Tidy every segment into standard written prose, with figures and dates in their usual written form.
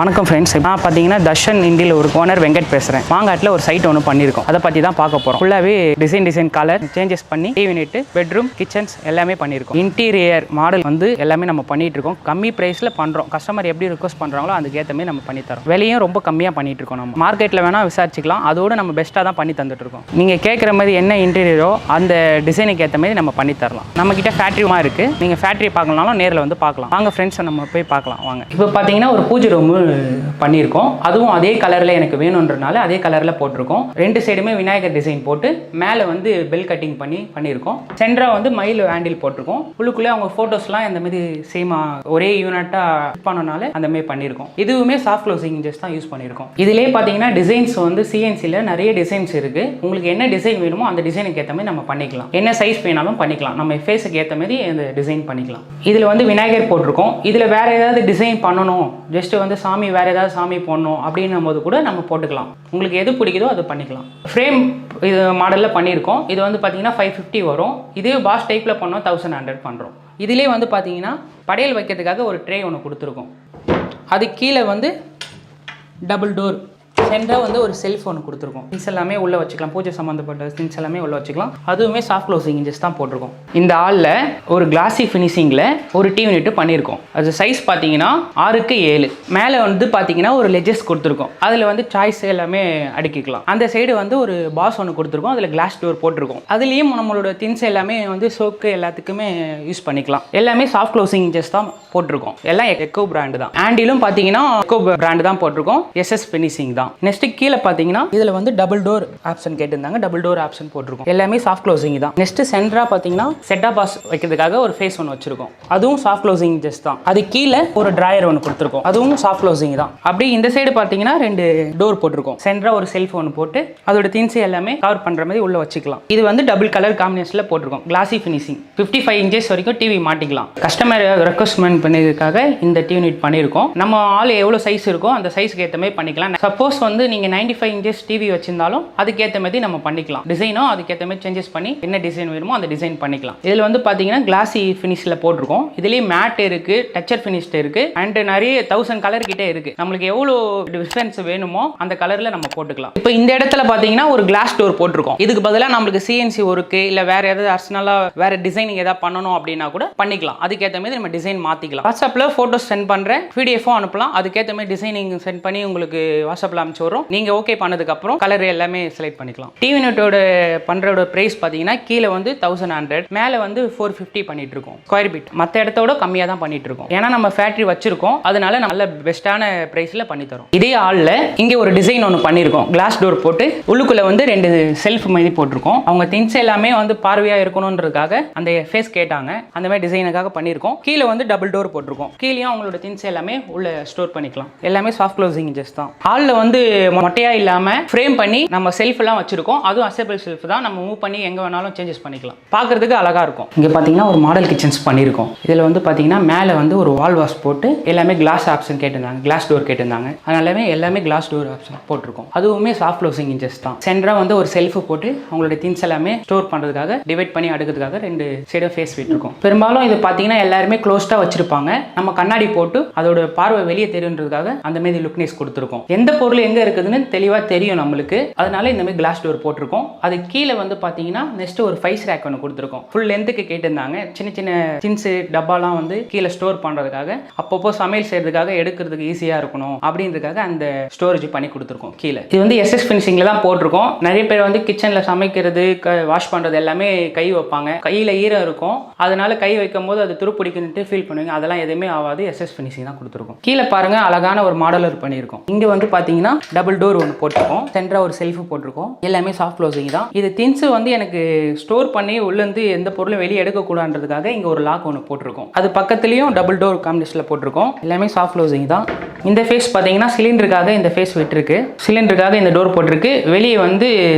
வணக்கம் ஃப்ரெண்ட்ஸ், நான் பார்த்தீங்கன்னா தர்ஷன் இண்டியில் ஒரு ஓனர் வெங்கட் பேசுகிறேன். மாங்காட்டில் ஒரு சைட் ஒன்று பண்ணியிருக்கோம். அதை பற்றி தான் பார்க்க போகிறோம். ஃபுல்லாகவே டிசைன் கலர் சேஞ்சஸ் பண்ணி டிவி நெட்டு பெட்ரூம் கிச்சன்ஸ் எல்லாமே பண்ணியிருக்கோம். இன்டீரியர் மாடல் வந்து எல்லாமே நம்ம பண்ணிட்டு இருக்கோம். கம்மி ப்ரைஸில் பண்ணுறோம். கஸ்டமர் எப்படி ரிக்வஸ்ட் பண்ணுறாங்களோ அதுக்கேற்ற மாதிரி நம்ம பண்ணித்தரோம். விலையும் ரொம்ப கம்மியாக பண்ணிட்டு இருக்கோம். நம்ம மார்க்கெட்டில் வேணால் விசாரிச்சிக்கலாம். அதோடு நம்ம பெஸ்ட்டாக தான் பண்ணி தந்துட்டு இருக்கோம். நீங்கள் கேட்குற மாதிரி என்ன இன்டீரியரோ அந்த டிசைனுக்கு ஏற்ற மாதிரி நம்ம பண்ணி தரலாம். நம்மக்கிட்ட ஃபேக்ட்ரிமா இருக்குது. நீங்கள் ஃபேக்ட்ரி பார்க்கலனாலும் நேரில் வந்து பார்க்கலாம். வாங்க ஃப்ரெண்ட்ஸை நம்ம போய் பார்க்கலாம் வாங்க. இப்போ பார்த்தீங்கன்னா ஒரு பூஜை ரூம் பண்ணியிருக்கோம். அதுவும் அதே கலரில் எனக்கு வேணுன்றனால அதே கலரில் போட்டிருக்கோம். ரெண்டு சைடுமே விநாயகர் டிசைன் போட்டு மேலே வந்து பெல் கட்டிங் பண்ணியிருக்கோம். சென்டரா வந்து மயில் ஹேண்டில் போட்டிருக்கோம். உள்ளுக்குள்ளே அவங்க ஃபோட்டோஸ்லாம் இந்த மாதிரி சேமாக ஒரே யூனிட்டாக பண்ணனால அந்த மாதிரி பண்ணியிருக்கோம். இதுவுமே சாஃப்ட் க்ளோசிங் இன்ஜஸ் தான் யூஸ் பண்ணியிருக்கோம். இதிலே பார்த்தீங்கன்னா டிசைன்ஸ் வந்து சிஎன்சியில் நிறைய டிசைன்ஸ் இருக்குது. உங்களுக்கு என்ன டிசைன் வேணுமோ அந்த டிசைனுக்கு ஏற்ற மாதிரி நம்ம பண்ணிக்கலாம். என்ன சைஸ் வேணாலும் பண்ணிக்கலாம். நம்ம ஃபேஸுக்கு ஏற்ற மாதிரி அந்த டிசைன் பண்ணிக்கலாம். இதில் வந்து விநாயகர் போட்டிருக்கோம். இதில் வேறு ஏதாவது டிசைன் பண்ணணும், ஜஸ்ட் வந்து சாமி வேறு ஏதாவது சாமி போடணும் அப்படின்னும் போது கூட நம்ம போட்டுக்கலாம். உங்களுக்கு எது பிடிக்குதோ அது பண்ணிக்கலாம். ஃப்ரேம் இது மாடலில் பண்ணியிருக்கோம். இது வந்து பார்த்தீங்கன்னா 550 வரும். இதே பாஸ் டைப்பில் பண்ணோம் 1100 பண்ணுறோம். இதிலே வந்து பார்த்தீங்கன்னா படையல் வைக்கிறதுக்காக ஒரு ட்ரே ஒன்று கொடுத்துருக்கோம். அது கீழே வந்து டபுள் டோர் சென்டராக வந்து ஒரு செல்ஃப் ஒன்று கொடுத்துருக்கோம். திங்ஸ் எல்லாமே உள்ளே வச்சுக்கலாம். பூஜை சம்மந்தப்பட்ட திங்ஸ் எல்லாமே உள்ளே வச்சுக்கலாம். அதுவுமே சாஃப்ட் க்ளோசிங் இன்ஜஸ் தான் போட்டிருக்கோம். இந்த ஹாலில் ஒரு கிளாசி ஃபினிஷிங்கில் ஒரு டிவி நெட்டு பண்ணியிருக்கோம். அது சைஸ் பார்த்தீங்கன்னா 6x7. மேலே வந்து பார்த்தீங்கன்னா ஒரு லெஜஸ் கொடுத்துருக்கோம். அதில் வந்து சாய்ஸ் எல்லாமே அடுக்கிக்கலாம். அந்த சைடு வந்து ஒரு பாஸ் ஒன்று கொடுத்துருக்கோம். அதில் கிளாஸ் டோர் போட்டிருக்கோம். அதுலேயும் நம்மளோட திங்ஸ் எல்லாமே வந்து சோக்கு எல்லாத்துக்குமே யூஸ் பண்ணிக்கலாம். எல்லாமே சாஃப்ட் க்ளோசிங் இன்ஜஸ் தான் போட்டிருக்கோம். எல்லாம் எக்கோ பிராண்டு தான். ஹேண்டிலும் பார்த்தீங்கன்னா எக்கோ பிராண்டு தான் போட்டிருக்கோம். எஸ்எஸ் ஃபினிஷிங் தான். நெக்ஸ்ட் கீழே பார்த்தீங்கன்னா இதில் வந்து டபுள் டோர் ஆப்ஷன் கேட்டிருந்தாங்க. டபுள் டோர் ஆப்ஷன் போட்டிருக்கோம். எல்லாமே சாஃப்ட் க்ளோசிங் தான். நெக்ஸ்ட் சென்டரா பார்த்தீங்கன்னா செட்டா பாஸ் வைக்கிறதுக்காக ஒரு ஃபேஸ் ஒன்று வச்சிருக்கோம். அதுவும் சாஃப்ட் க்ளோசிங் ஜஸ்ட் தான். அது கீழே ஒரு டிராயர் ஒன்று கொடுத்துருக்கோம். அதுவும் சாஃப்ட் க்ளோசிங் தான். அப்படி இந்த சைடு பார்த்தீங்கன்னா 2 டோர் போட்டிருக்கோம். சென்டரா ஒரு செல்ஃப் ஒன்று போட்டு அதோட திங்ஸ் எல்லாமே கவர் பண்ணுற மாதிரி உள்ள வச்சுக்கலாம். இது வந்து டபுள் கலர் காம்பினேஷனில் போட்டிருக்கோம். கிளாசி ஃபினிஷிங் 55 இன்ச்சஸ் வரைக்கும் டிவி மாட்டிக்கலாம். கஸ்டமர் ரெக்வஸ்ட்மெண்ட் பண்ணதுக்காக இந்த டிவி நீட் பண்ணியிருக்கோம். நம்ம ஆள் எவ்வளோ சைஸ் இருக்கோ அந்த சைஸ்க்கு ஏற்ற மாதிரி பண்ணிக்கலாம். சப்போஸ் வந்து நீங்கள் 95 இன்ச்சஸ் டிவி வச்சிருந்தாலும் அதுக்கேற்ற மாதிரி நம்ம பண்ணிக்கலாம். டிசைனும் அதுக்கேற்ற மாதிரி சேஞ்சஸ் பண்ணி என்ன டிசைன் வேணுமோ அந்த டிசைன் பண்ணிக்கலாம். இதில் வந்து பார்த்தீங்கன்னா கிளாசி ஃபினிஷில் போட்டிருக்கோம். இதுலேயே மேட் இருக்கு, டச்சர் ஃபினிஷ்ட் இருக்கு, அண்ட் நிறைய 1000 கலர் கிட்டே இருக்கு. நம்மளுக்கு எவ்வளோ டிஃபரன்ஸ் வேணுமோ அந்த கலரில் நம்ம போட்டுக்கலாம். இப்போ இந்த இடத்துல பார்த்தீங்கன்னா ஒரு கிளாஸ் டோர் போட்டிருக்கோம். இதுக்கு பதிலாக நம்மளுக்கு சிஎன்சி ஒர்க்கு இல்லை வேற ஏதாவது அர்சனலாக வேற டிசைனிங் ஏதாவது பண்ணணும் அப்படின்னா கூட பண்ணிக்கலாம். அதுக்கேற்ற மாதிரி நம்ம டிசைன் மாற்றிக்கலாம். வாட்ஸ்அப்பில் ஃபோட்டோஸ் சென்ட் பண்ணுறேன், பிடிஎஃபும் அனுப்பலாம். அதுக்கேற்ற மாதிரி டிசைனிங் சென்ட் பண்ணி உங்களுக்கு வாட்ஸ்அப்பில் அனுப்பிச்சு வரும். நீங்கள் ஓகே பண்ணதுக்கு அப்புறம் கலர் எல்லாமே செலக்ட் பண்ணிக்கலாம். டிவி நெட்டோட பண்றோட பிரைஸ் பார்த்தீங்கன்னா கீழே வந்து 1100, மேலே வந்து 450 பண்ணிட்டு இருக்கோம் ஸ்கொயர் ஃபீட். மற்ற இடத்தோட கம்மியாக தான் பண்ணிட்டு இருக்கோம். ஏன்னா நம்ம ஃபேக்டரி வச்சிருக்கோம். அதனால நல்ல பெஸ்ட்டான பிரைஸ்ல பண்ணி தரோம். இதே ஆள்ல இங்கே ஒரு டிசைன் ஒன்று பண்ணியிருக்கோம். கிளாஸ் டோர் போட்டு உள்ளுக்குள்ள வந்து 2 செல்ஃப் மாதிரி போட்டிருக்கோம். அவங்க திங்ஸ் எல்லாமே வந்து பார்வையா இருக்கணும்ன்றதுக்காக அந்த ஃபேஸ் கேட்டாங்க. அந்த மாதிரி டிசைனுக்காக பண்ணியிருக்கோம். கீழே வந்து டபுள் டோர் போட்டிருக்கோம். கீழே அவங்களோட திங்ஸ் எல்லாமே உள்ள ஸ்டோர் பண்ணிக்கலாம். எல்லாமே சாஃப்ட் க்ளோசிங் இன்ஜஸ் தான். ஆள்ல வந்து மொட்டையா இல்லாம ஃப்ரேம் பண்ணி நம்ம செல்ஃப் எல்லாம் வச்சிருக்கோம். அதுவும் அசெபிள் செல்ஃப் தான். நம்ம மூவ் பண்ணி எங்க வேணாலும் சேஞ்சஸ் பண்ணிக்கலாம். பார்க்கிறதுக்கு அழகா இருக்கும். இங்க பாத்தீங்கன்னா ஒரு மாடல் கிச்சன்ஸ் பண்ணியிருக்கோம். இதுல வந்து பாத்தீங்கன்னா மேலே வந்து ஒரு வால் வாஷ் போட்டு எல்லாமே கிளாஸ் ஆப்ஷன் கேட்டிருந்தாங்க, கிளாஸ் டோர் கேட்டிருந்தாங்க. அதனால எல்லாமே கிளாஸ் டோர் ஆப்ஷன் போட்டிருக்கோம். அதுவுமே சாஃப்ட் க்ளோசிங் இன்ஜஸ் தான். சென்டரா வந்து ஒரு செல்ஃப் போட்டு அவங்களோட திங்ஸ் எல்லாமே ஸ்டோர் பண்றதுக்காக டிவைட் பண்ணி அடுக்கிறதுக்காக 2 சைடு ஃபேஸ் விட்டுருக்கோம். பெரும்பாலும் இது பாத்தீங்கன்னா எல்லாருமே க்ளோஸ்டா வச்சிருப்பாங்க. நம்ம கண்ணாடி போட்டு அதோட பார்வை வெளியே தெரியுன்றதுக்காக அந்த மாதிரி லுக்னஸ் கொடுத்துருக்கோம். எந்த பொருள் எங்க இருக்குதுன்னு தெளிவா தெரியும் நம்மளுக்கு. அதனால இந்த மாதிரி கிளாஸ் டோர் போட்டிருக்கோம். அது கீழே வந்து பாத்தீங்கன்னா நெக்ஸ்ட் ஒரு ஃபைஸ் ரேக் ஒன்று கொடுத்துருக்கோம். ஃபுல் லென்த்துக்கு கேட்டிருந்தாங்க. சின்ன சின்ன திங்ஸ் டப்பாலாம் வந்து கீழே ஸ்டோர் பண்றதுக்காக அப்பப்போ சமையல் செய்யறதுக்காக எடுக்கிறதுக்கு ஈஸியா இருக்கணும் அப்படின்றதுக்காக அந்த ஸ்டோரேஜ் பண்ணி கொடுத்துருக்கோம். கீழே இது வந்து எஸ்எஸ் ஃபினிஷிங்ல தான் போட்டிருக்கோம். நிறைய பேர் வந்து கிச்சன்ல சமைக்கிறது வாஷ் பண்றது எல்லாமே கை வைப்பாங்க. கையில ஈரம் இருக்கும். அதனால கை வைக்கும் போது அது துருப்பிடிக்குன்னு ஃபீல் பண்ணுவீங்க. அதெல்லாம் எதுவுமே ஆகாது. எஸ்எஸ் ஃபினிஷிங் தான் கொடுத்துருக்கோம். கீழே பாருங்க அழகான ஒரு மாடலர் பண்ணியிருக்கோம். இங்க வந்து பாத்தீங்கன்னா டபுள் டோர் ஒன்று போட்டிருக்கோம். சென்டரா ஒரு செல்ஃப் போட்டிருக்கோம். எல்லாமே சாஃப்ட் க்ளோசிங் தான். இது திங்ஸ் வந்து எனக்கு ஸ்டோர் பண்ணி உள்ளேருந்து எந்த பொருளும் வெளியே எடுக்கக்கூடாதுன்றதுக்காக இங்க ஒரு லாக் ஒன்று போட்டிருக்கோம். அது பக்கத்துலயும் டபுள் டோர் காம்பினேஷன்ல போட்டிருக்கோம். எல்லாமே சாஃப்ட் க்ளோசிங் தான். இந்த ஃபேஸ் பார்த்தீங்கன்னா சிலிண்டருக்காக இந்த ஃபேஸ் விட்டுருக்கு. சிலிண்டருக்காக இந்த டோர் போட்டிருக்கு. வெளியே வந்து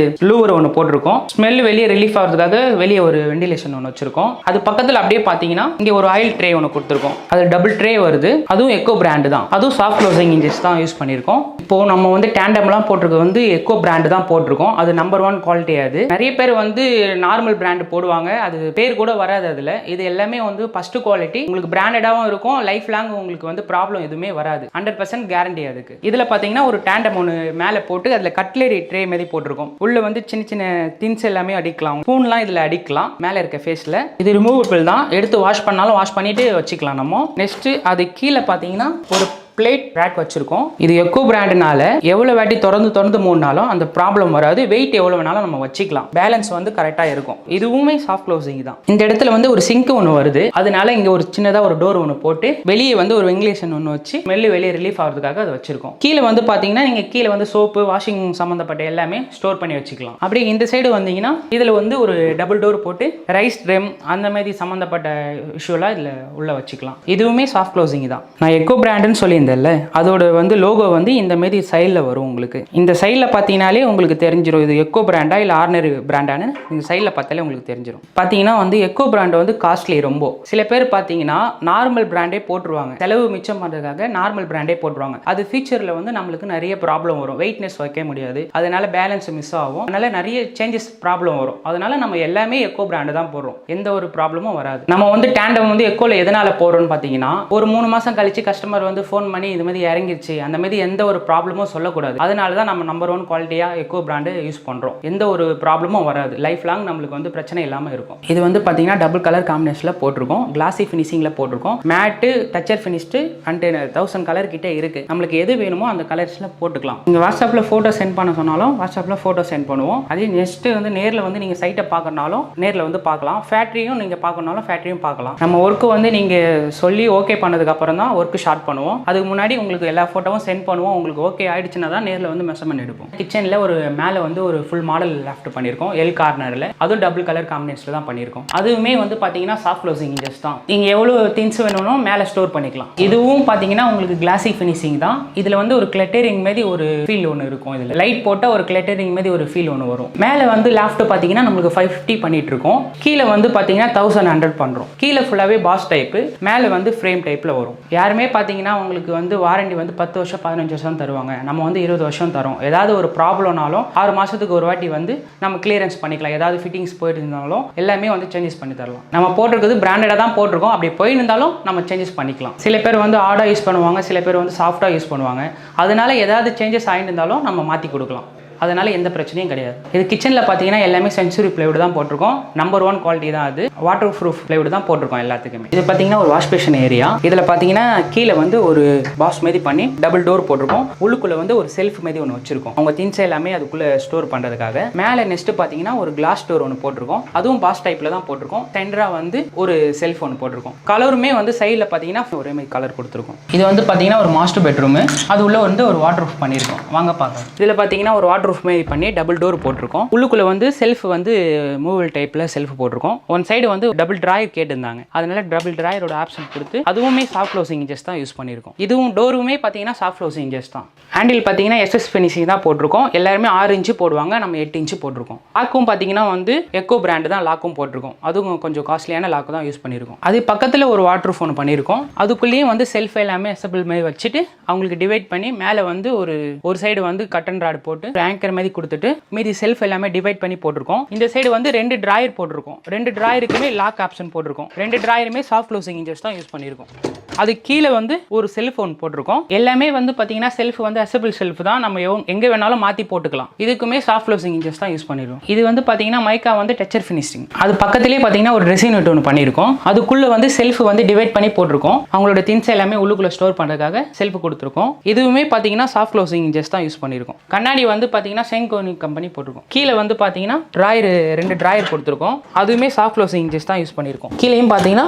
லூவர் ஒன்று போட்டிருக்கோம். ஸ்மெல் வெளியே ரிலீஃப் ஆகிறதுக்காக வெளியே ஒரு வெண்டிலேஷன் ஒன்று வச்சிருக்கோம். அது பக்கத்தில் அப்படியே பார்த்தீங்கன்னா இங்கே ஒரு ஆயில் ட்ரே ஒன்று கொடுத்துருக்கோம். அது டபுள் ட்ரே வருது. அதுவும் எக்கோ பிராண்டு தான். அதுவும் சாஃப்ட் க்ளோசிங் இன்ஜஸ் தான் யூஸ் பண்ணியிருக்கோம். இப்போ நம்ம வந்து டேண்டம்லாம் போட்டிருக்கு வந்து எக்கோ பிராண்ட் தான் போட்டிருக்கோம். அது நம்பர் 1 குவாலிட்டி. அது நிறைய பேர் வந்து நார்மல் பிராண்ட் போடுவாங்க, அது பேர் கூட வராது அதில். இது எல்லாமே வந்து ஃபர்ஸ்ட் குவாலிட்டி, உங்களுக்கு பிராண்டடாகவும் இருக்கும், லைஃப் லாங் உங்களுக்கு வந்து ப்ராப்ளம் எதுவுமே வராது. 100% கேரண்டி அதுக்கு. இதில் பார்த்தீங்கன்னா ஒரு டேண்டம் ஒன்று மேலே போட்டு அதில் கட்லரி ட்ரே மாதிரி போட்டிருக்கோம். உள்ள வந்து சின்ன சின்ன திங்ஸ் எல்லாமே அடிக்கலாம், ஸ்பூன்லாம் இதில் அடிக்கலாம் மேலே இருக்க ஃபேஸில். இது ரிமூவபிள் தான், எடுத்து வாஷ் பண்ணாலும் வாஷ் பண்ணிட்டு வச்சுக்கலாம் நம்ம. நெக்ஸ்ட் அது கீழே பார்த்தீங்கன்னா ஒரு பிளேட் ரேக் வச்சிருக்கோம். இது எக்கோ பிராண்ட்னால எவ்வளோ வாட்டி திறந்து மூடினாலும் அந்த ப்ராப்ளம் வராது. வெயிட் எவ்வளோ வேணாலும் நம்ம வச்சுக்கலாம், பேலன்ஸ் வந்து கரெக்டாக இருக்கும். இதுவுமே சாஃப்ட் க்ளோசிங் தான். இந்த இடத்துல வந்து ஒரு சிங்க் ஒன்று வருது, அதனால இங்கே ஒரு சின்னதாக ஒரு டோர் ஒன்று போட்டு வெளியே வந்து ஒரு வெங்கிலேஷன் ஒன்று வச்சு ஸ்மெல்லு வெளியே ரிலீஃப் ஆகிறதுக்காக அதை வச்சிருக்கோம். கீழே வந்து பார்த்தீங்கன்னா நீங்கள் கீழே வந்து சோப்பு வாஷிங் சம்மந்தப்பட்ட எல்லாமே ஸ்டோர் பண்ணி வச்சுக்கலாம். அப்படியே இந்த சைடு வந்தீங்கன்னா இதில் வந்து ஒரு டபுள் டோர் போட்டு ரைஸ் ட்ரெம் அந்த மாதிரி சம்மந்தப்பட்ட இஷ்யூலாம் இதில் உள்ள வச்சுக்கலாம். இதுவுமே சாஃப்ட் க்ளோசிங் தான். நான் எக்கோ பிராண்டுன்னு சொல்லி அதோட வந்து லோகோ வந்து இந்த மாதிரி சைடில் வரும். உங்களுக்கு இந்த சைடில் பார்த்தீங்கன்னாலே உங்களுக்கு தெரிஞ்சிடும் இது எக்கோ பிராண்டா இல்லை ஆர்டினரி பிராண்டானு. இந்த சைடில் பார்த்தாலே உங்களுக்கு தெரிஞ்சிடும். பார்த்தீங்கன்னா வந்து எக்கோ பிராண்ட் வந்து காஸ்ட்லி ரொம்ப. சில பேர் பார்த்தீங்கன்னா நார்மல் பிராண்டே போட்டுருவாங்க, செலவு மிச்சம் பண்ணுறதுக்காக நார்மல் பிராண்டே போட்டுருவாங்க. அது ஃபியூச்சரில் வந்து நம்மளுக்கு நிறைய ப்ராப்ளம் வரும், வெயிட்னஸ் வைக்க முடியாது, அதனால பேலன்ஸ் மிஸ் ஆகும், அதனால நிறைய சேஞ்சஸ் ப்ராப்ளம் வரும். அதனால நம்ம எல்லாமே எக்கோ பிராண்டு தான் போடுறோம், எந்த ஒரு ப்ராப்ளமும் வராது. நம்ம வந்து டேண்டம் வந்து எக்கோல எதனால போடுறோம்னு பார்த்தீங்கன்னா ஒரு 3 மாதம் கழிச்சு கஸ்டமர் வந்து ஃபோன் பண்ணி இது மாதிரி இறங்கிருச்சு அந்த மாதிரி எந்த ஒரு ப்ராப்ளமும் சொல்லக்கூடாது. அதனால தான் நம்ம நம்பர் 1 குவாலிட்டியாக எக்கோ பிராண்டு யூஸ் பண்ணுறோம். எந்த ஒரு ப்ராப்ளமும் வராது, லைஃப் லாங் நம்மளுக்கு வந்து பிரச்சனை இல்லாமல் இருக்கும். இது வந்து பார்த்தீங்கன்னா டபுள் கலர் காம்பினேஷனில் போட்டிருக்கோம், கிளாசி ஃபினிஷிங்கில் போட்டிருக்கோம், மேட்டு டச்சர் ஃபினிஷ்டு அண்ட் 1000 கலர் கிட்டே இருக்குது. நம்மளுக்கு எது வேணுமோ அந்த கலர்ஸில் போட்டுக்கலாம். நீங்கள் வாட்ஸ்அப்பில் ஃபோட்டோ சென்ட் பண்ண சொன்னாலும் வாட்ஸ்அப்பில் ஃபோட்டோ சென்ட் பண்ணுவோம். அதே நெக்ஸ்ட்டு வந்து நேரில் வந்து நீங்கள் சைட்டை பார்க்கறனாலும் நேரில் வந்து பார்க்கலாம், ஃபேக்ட்ரியும் நீங்கள் பார்க்கணுனாலும் ஃபேக்ட்ரியும் பார்க்கலாம். நம்ம ஒர்க்கு வந்து நீங்கள் சொல்லி ஓகே பண்ணதுக்கப்புறம் தான் ஒர்க்கு ஸ்டார்ட் பண்ணுவோம். அதுக்கு முன்னாடி உங்களுக்கு எல்லா ஃபோட்டோவும் சென்ட் பண்ணுவோம். உங்களுக்கு ஓகே ஆயிடுச்சுன்னா தான் நேரில் வந்து மெஷர்மெண்ட் எடுப்போம். கிச்சனில் ஒரு மேலே வந்து ஒரு ஃபுல் மாடல் லாஃப்ட் பண்ணியிருக்கோம், எல் கார்னரில். அதுவும் டபுள் கலர் காம்பினேஷனில் தான் பண்ணியிருக்கோம். அதுவுமே வந்து பார்த்தீங்கன்னா சாஃப்ட் க்ளோசிங் இன்ஜஸ் தான். நீங்கள் எவ்வளோ திங்ஸ் வேணும்னோ மேலே ஸ்டோர் பண்ணிக்கலாம். இதுவும் பார்த்தீங்கன்னா உங்களுக்கு கிளாசி ஃபினிஷிங் தான். இதில் வந்து ஒரு கிளட்டரிங் மாதிரி ஒரு ஃபீல் ஒன்று இருக்கும். இதில் லைட் போட்டால் ஒரு கிளட்டரிங் மாதிரி ஒரு ஃபீல் ஒன்று வரும். மேலே வந்து லாஃப்ட் பார்த்தீங்கன்னா நம்மளுக்கு 550 பண்ணிட்டு இருக்கோம். கீழே வந்து பார்த்தீங்கன்னா 1100 பண்ணுறோம். கீழே ஃபுல்லாகவே பாஸ் டைப்பு, மேலே வந்து ஃப்ரேம் டைப்பில் வரும். யாருமே பார்த்தீங்கன்னா உங்களுக்கு வந்து வாரண்டி வந்து 10 வருஷம் 15 வருஷம் தருவாங்க, நம்ம வந்து 20 வருஷம் தரோம். ஏதாவது ஒரு ப்ராப்ளம்னாலும் 6 மாதத்துக்கு ஒரு வாட்டி வந்து நம்ம கிளியரன்ஸ் பண்ணிக்கலாம். ஏதாவது ஃபிட்டிங்ஸ் போயிட்டு இருந்தாலும் எல்லாமே வந்து சேஞ்சஸ் பண்ணி தரலாம். நம்ம போட்டிருக்கிறது பிராண்டடாக தான் போட்டிருக்கோம், அப்படி போயிருந்தாலும் நம்ம சேஞ்சஸ் பண்ணிக்கலாம். சில பேர் வந்து ஆடாக யூஸ் பண்ணுவாங்க, சில பேர் வந்து சாஃப்டாக யூஸ் பண்ணுவாங்க. அதனால ஏதாவது சேஞ்சஸ் ஆகிட்டு இருந்தாலும் நம்ம மாற்றி கொடுக்கலாம், அதனால எந்த பிரச்சனையும் கிடையாது. இது கிச்சனில் பார்த்தீங்கன்னா எல்லாமே சென்சுரி பிளைவுட் தான் போட்டிருக்கோம், நம்பர் 1 குவாலிட்டி தான். அது வாட்டர் ப்ரூஃப் பிளைவுட் தான் போட்டிருக்கோம் எல்லாத்துக்குமே. இது பார்த்தீங்கன்னா ஒரு வாஷ் பேஷன் ஏரியா. இதில் பார்த்தீங்கன்னா கீழே வந்து ஒரு பாஸ் மாதிரி பண்ணி டபுள் டோர் போட்டிருக்கோம். உள்ளுக்குள்ளே வந்து ஒரு செல்ஃப் மாதிரி ஒன்று வச்சிருக்கோம், அவங்க திங்ஸ் எல்லாமே அதுக்குள்ளே ஸ்டோர் பண்ணுறதுக்காக. மேலே நெக்ஸ்ட் பார்த்தீங்கன்னா ஒரு கிளாஸ் டோர் ஒன்று போட்டிருக்கோம், அதுவும் பாஸ் டைப்பில் தான் போட்டிருக்கோம். சென்டராக வந்து ஒரு செல்ஃப் ஒன்று போட்டிருக்கோம். கலருமே வந்து சைடில் பார்த்தீங்கன்னா ஒரே மாதிரி கலர் கொடுத்துருக்கோம். இது வந்து பார்த்தீங்கன்னா ஒரு மாஸ்டர் பெட்ரூமு, அது உள்ள வந்து ஒரு வாட்டர் ப்ரூஃப் பண்ணியிருக்கோம். வாங்க பார்க்கலாம். இதில் பார்த்தீங்கன்னா ஒரு வாட்டர் ப்ரூஃப் மாதிரி பண்ணி டபுள் டோர் போட்டிருக்கோம். உள்ளுக்குள்ள வந்து செல்ஃப் வந்து மூவல் டைப்ல செல்ஃப் போட்டிருக்கோம். ஒன் சைடு வந்து டபுள் டிராயர் கேட்டிருந்தாங்க, அதனால டபுள் டிராயரோட ஆப்ஷன் கொடுத்து அதுவுமே சாஃப்ட் க்ளோசிங் இன்ஜஸ் தான் யூஸ் பண்ணியிருக்கோம். இதுவும் டோருமே பார்த்தீங்கன்னா சாஃப்ட் க்ளோசிங் இன்ஜஸ் தான். ஹேண்டில் பார்த்தீங்கன்னா எஸ்எஸ் ஃபினிஷிங் தான் போட்டிருக்கோம். எல்லாருமே 6 இன்ச்சு போடுவாங்க, நம்ம 8 இன்ச்சு போட்டிருக்கோம். லாக்கும் பார்த்தீங்கன்னா வந்து எக்கோ பிராண்டு தான் லாக்கும் போட்டிருக்கோம், அதுவும் கொஞ்சம் காஸ்ட்லியான லாக்கு தான் யூஸ் பண்ணியிருக்கோம். அது பக்கத்தில் ஒரு வாட்டர் ஃபோன் பண்ணியிருக்கோம், அதுக்குள்ளேயும் வந்து செல்ஃப் எல்லாமே அசபிள் மாதிரி வச்சுட்டு அவங்களுக்கு டிவைட் பண்ணி மேலே வந்து ஒரு சைடு வந்து கட்டன் ராட் போட்டு ஆங்கர் மாதிரி கொடுத்துட்டு மீதி செல்ஃப் எல்லாமே டிவைட் பண்ணி போட்டிருக்கோம். இந்த சைடு வந்து 2 டிராயர் போட்டிருக்கோம், 2 டிராயருக்குமே லாக் ஆப்ஷன் போட்டிருக்கோம். 2 டிராயருமே சாஃப்ட் க்ளோசிங் இன்ஜஸ் தான் யூஸ் பண்ணியிருக்கோம். அது கீழே வந்து ஒரு செல்ஃப் ஒன்று போட்டிருக்கோம். எல்லாமே வந்து பார்த்தீங்கன்னா செல்ஃப் வந்து அசபிள் செல்ஃப் தான், நம்ம எங்கே வேணாலும் மாற்றி போட்டுக்கலாம். இதுக்குமே சாஃப்ட் க்ளோசிங் இன்ஜஸ் தான் யூஸ் பண்ணிடுவோம். இது வந்து பார்த்தீங்கன்னா மைக்கா வந்து டச்சர் ஃபினிஷிங். அது பக்கத்துலேயே பார்த்தீங்கன்னா ஒரு ட்ரெஸ்ஸிங் யூனிட் ஒன்று பண்ணியிருக்கோம். அதுக்குள்ளே வந்து செல்ஃப் வந்து டிவைட் பண்ணி போட்டிருக்கோம். அவங்களோட திங்ஸ் எல்லாமே உள்ளுக்குள்ளே ஸ்டோர் பண்ணுறதுக்காக செல்ஃப் கொடுத்துருக்கோம். இதுவுமே பார்த்தீங்கன்னா சாஃப்ட் க்ளோசிங் இன்ஜஸ் தான் யூஸ் பண்ணியிருக்கோம். கண்ணாடி வந்து பார்த்தீங்கன்னா செங்கோனி கம்பெனி போட்டிருக்கோம். கீழே வந்து பார்த்தீங்கன்னா டிராயர் 2 டிராயர் கொடுத்துருக்கோம், அதுவுமே சாஃப்ட் க்ளோசிங் இன்ஜஸ் தான் யூஸ் பண்ணியிருக்கோம். கீழேயும் பார்த்தீங்கன்னா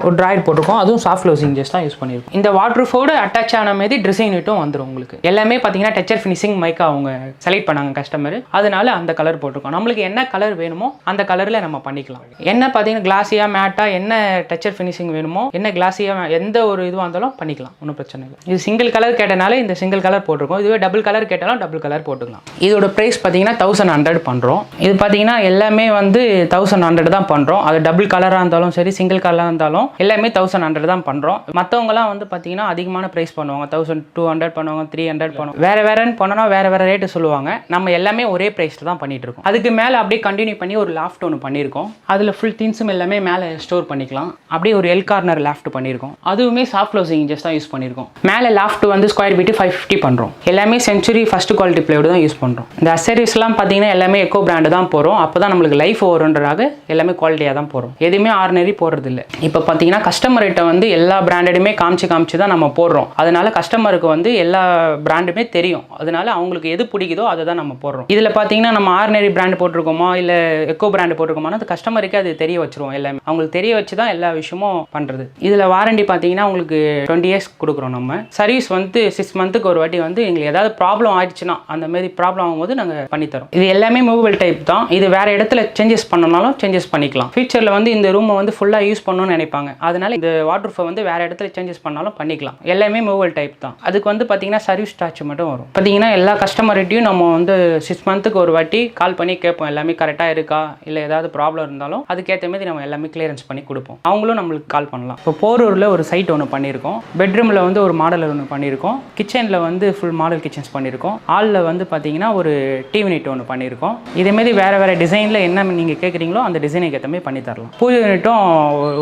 ஒரு டிராயர் போட்டிருக்கோம், அதுவும் சாஃப்ட் க்ளோசிங் இன்ஜஸ் தான் யூஸ் பண்ணியிருக்கோம். இந்த வாட்டர் ப்ரூஃபோட அட்டாச் ஆன மாதிரி ட்ரெஸ்ஸிங் யூனிட்டும் வந்துடும் உங்களுக்கு. எல்லாமே பார்த்தீங்கன்னா டச்சர் ஃபினிஷிங் மைக்கா அவங்க செலக்ட் பண்ணாங்க கஸ்டமர், அதனால அந்த கலர் போட்டிருக்கோம். நம்மளுக்கு என்ன கலர் வேணுமோ அந்த கலரில் நம்ம பண்ணிக்கலாம். என்ன பார்த்தீங்கன்னா கிளாஸியா மேட்டா என்ன டச்சர் ஃபினிஷிங் வேணுமோ, என்ன கிளாஸியா எந்த ஒரு இதுவாக இருந்தாலும் பண்ணிக்கலாம், ஒன்றும் பிரச்சனை இல்லை. இது சிங்கிள் கலர் கேட்டனால இந்த சிங்கிள் கலர் போட்டிருக்கோம். இதுவே டபுள் கலர் கேட்டாலும் டபுள் கலர் போட்டுக்கலாம். இதோட ப்ரைஸ் பார்த்தீங்கன்னா 1100 பண்ணுறோம். இது பார்த்தீங்கன்னா எல்லாமே வந்து 1100 தான் பண்ணுறோம். அது டபுள் கலராக இருந்தாலும் சரி சிங்கிள் கலராக இருந்தாலும் எல்லாமே 1100 தான் பண்ணுறோம். மற்றவங்கலாம் வந்து பார்த்தீங்கன்னா அதிகமான ப்ரைஸ் பண்ணுவாங்க, 1200 பண்ணுவாங்க, 300 பண்ணுவாங்க, வேறு பண்ணோன்னா வேறு ரேட்டு சொல்லுவாங்க. நம்ம எல்லாமே ஒரே ப்ரைஸில் தான் பண்ணிட்டு இருக்கோம். அதுக்கு மேலே அப்படியே கண்டினியூ பண்ணி ஒரு லாஃப்ட் ஒன்று பண்ணியிருக்கோம். அதில் ஃபுல் திங்ஸும் எல்லாமே மேலே ஸ்டோர் பண்ணிக்கலாம். அப்படியே ஒரு எல் கார்னர் லாஃப்ட் பண்ணியிருக்கோம். அதுவுமே சாஃப்ட் க்ளோசிங் இன்ச்சஸ் தான் யூஸ் பண்ணியிருக்கோம். மேலே லாஃப்ட் வந்து ஸ்கொயர் ஃபீட்டு 550 பண்ணுறோம். எல்லாமே செஞ்சுரி ஃபர்ஸ்ட் குவாலிட்டி பிளேவுட் தான் யூஸ் பண்ணுறோம். இந்த அசரிஸ்லாம் பார்த்தீங்கன்னா எல்லாமே எக்கோ பிராண்டு தான் போகிறோம். அப்போ தான் நம்மளுக்கு லைஃப் வரும்ன்றதாக எல்லாமே குவாலிட்டியாக தான் போகிறோம். எதுவுமே ஆர்டினரி போடுறது இல்லை. இப்போ பார்த்தீங்கன்னா கஸ்டமர்கிட்ட வந்து எல்லா பிராண்டடுமே காமிச்சு தான் நம்ம போடுறோம். அதனால கஸ்டமருக்கு வந்து எல்லா பிராண்டுமே தெரியும். அதனால அவங்களுக்கு எது பிடிக்குதோ அதை தான் நம்ம போடுறோம். இதில் பார்த்தீங்கன்னா நம்ம ஆர்டினரி பிராண்ட் போட்டிருக்கோமா இல்லை எக்கோ பிராண்ட் போட்டிருக்கோமா அது கஸ்டமருக்கு அது தெரிய வச்சிருவோம். எல்லாமே அவங்களுக்கு தெரிய வச்சு தான் எல்லா விஷயமும் பண்ணுறது. இதில் வாரண்டி பார்த்தீங்கன்னா உங்களுக்கு 20 இயர்ஸ் கொடுக்குறோம். நம்ம சர்வீஸ் வந்து 6 மந்த்துக்கு ஒரு வாட்டி வந்து எங்களுக்கு ஏதாவது ப்ராப்ளம் ஆயிடுச்சுன்னா அந்த மாதிரி ப்ராப்ளம் ஆகும்போது நாங்கள் பண்ணித்தரோம். இது எல்லாமே மூவபிள் டைப் தான். இது வேற இடத்துல சேஞ்சஸ் பண்ணனாலும் சேஞ்சஸ் பண்ணிக்கலாம். ஃபியூச்சரில் வந்து இந்த ரூமை வந்து ஃபுல்லாக யூஸ் பண்ணணும்னு நினைப்பாங்க. அதனால இந்த வாட்டர் ப்ரூஃபை வந்து வேற இடத்துல சேஞ்சஸ் பண்ணாலும் பண்ணிக்கலாம். எல்லாமே மூவபிள் டைப் தான். அதுக்கு வந்து பார்த்தீங்கன்னா சர்வீஸ் சார்ஜ் மட்டும் வரும். பார்த்தீங்கன்னா எல்லா கஸ்டமர்கிட்டையும் நம்ம வந்து 6 மந்த்துக்கு ஒரு வாட்டி கால் பண்ணி கேட்போம். எல்லாமே கரெக்டாக இருக்கா, இல்லை ஏதாவது ப்ராப்ளம் இருந்தாலும் அதுக்கேற்ற மாதிரி நம்ம எல்லாமே கிளியரன்ஸ் பண்ணி கொடுப்போம். அவங்களும் நம்மளுக்கு கால் பண்ணலாம். இப்போ போரூரில் ஒரு சைட் ஒன்று பண்ணியிருக்கோம். பெட்ரூமில் வந்து ஒரு மாடல் ஒன்று பண்ணியிருக்கோம். கிச்சனில் வந்து ஃபுல் மாடல் கிச்சன்ஸ் பண்ணியிருக்கோம். ஹாலில் வந்து பார்த்தீங்கன்னா ஒரு டிவி யூனிட் ஒன்று பண்ணியிருக்கோம். இதேமாரி வேறு டிசைனில் என்ன நீங்கள் கேட்குறீங்களோ அந்த டிசைனுக்கு ஏற்ற மாதிரி பண்ணி தரலாம். பூஜை யூனிட்டும்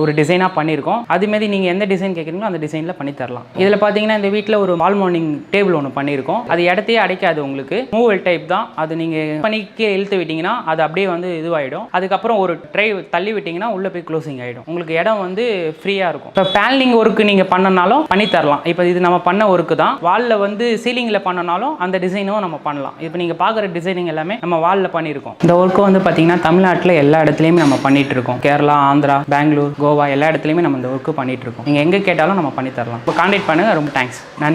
ஒரு டிசைனாக பண்ணியிருக்கோம். அதுமாரி நீங்கள் எந்த டிசைன் கேட்குறீங்களோ அந்த டிசைனில் பண்ணி தரலாம். இதில் பார்த்தீங்கன்னா இந்த வீட்டில் ஒரு வால் மார்னிங் டேபிள் ஒன்று பண்ணியிருக்கோம். அது இடத்தையே அடைக்காது, உங்களுக்கு மூவல் டைப் தான். அது நீங்கள் பண்ணிக்கே இழுத்து விட்டிங்கன்னா அது அப்படியே வந்து இதுவாகிடும். அதுக்கப்புறம் ஒரு ட்ரை தள்ளி விட்டிங்கன்னா உள்ளே போய் க்ளோசிங் ஆகிடும். உங்களுக்கு இடம் வந்து ஃப்ரீயாக இருக்கும். இப்போ பேனலிங் ஒர்க்கு நீங்கள் பண்ணனாலும் பண்ணி தரலாம். இப்போ இது நம்ம பண்ண ஒர்க்கு தான். வாலில் வந்து சீலிங்கில் பண்ணனாலும் அந்த டிசைனும் நம்ம பண்ணலாம். இப்போ நீங்கள் பார்க்குற டிசைனிங் எல்லாமே நம்ம வாலில் பண்ணியிருக்கோம். இந்த ஒர்க்கு வந்து பார்த்தீங்கன்னா தமிழ்நாட்டில் எல்லா இடத்துலையுமே நம்ம பண்ணிட்டு இருக்கோம். கேரளா, ஆந்திரா, பெங்களூர், கோவா எல்லா இடத்துலையுமே நம்ம இந்த ஒர்க்கு பண்ணிட்டு இருக்கோம். நீங்கள் எங்கே கேட்டாலும் நம்ம பண்ணி தரலாம். இப்போ கான்டாக்ட் பண்ணுங்கள். ரொம்ப தேங்க்ஸ். நன்றி.